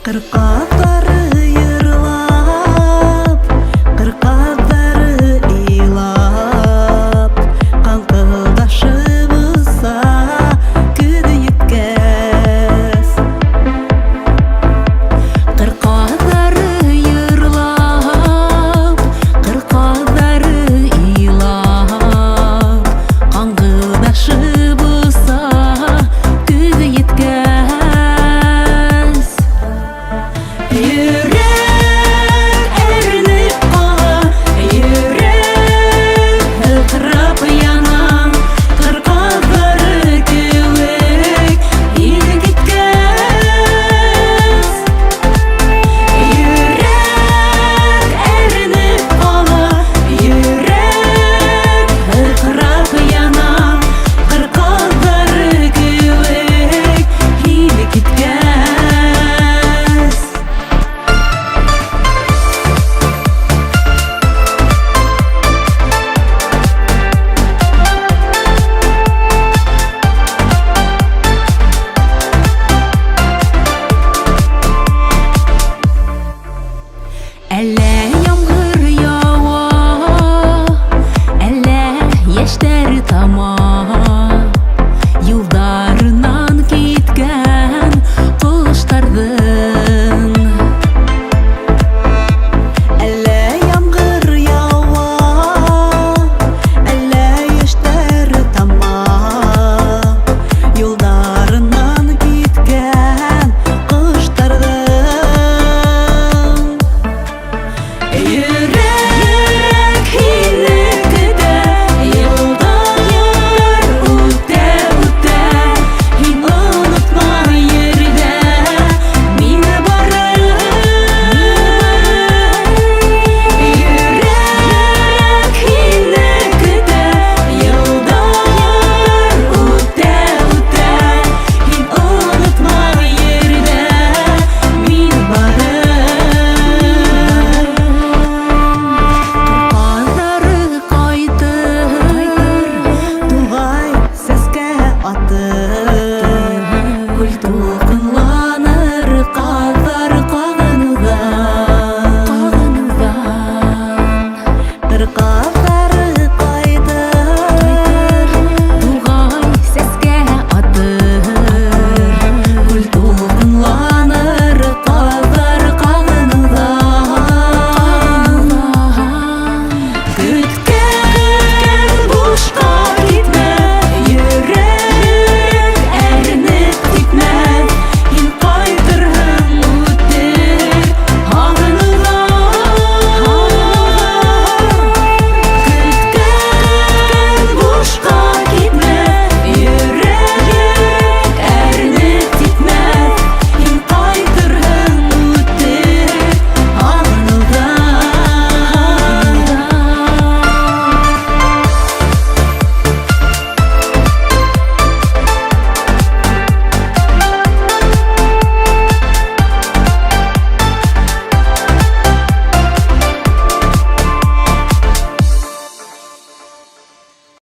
Кыркатлары йырлап, кыркатлары ыйлап, каңкылдашыбызса күнү еткес. Кыркатлары йырлап, кыркатлары ыйлап, каңкылдашыбызса күнү еткес. Йөрәк әрнеп кала, йөрәк һыкрап яна, кыркатлары кеүек ине киткәс. Йөрәк әрнеп кала, йөрәк һыкрап яна, кыркатлары кеүек ине киткәс. Әллә яңгыр ява, әллә яшьтәр тама, юлдарыннан киткән коштарның. Әллә яңгыр ява, әллә яшьтәр тама, юлдарыннан киткән коштарның. Йөрәк һине көтә, елдар үтә, үтә, һин онытма йөрдә мине барып. Йөрәк һине көтә, елдар үтә, үтә, һин онытма йөрдә мине барып. Кыркатлары кайтыр, тугай сәскә атыр, күл тулкынлар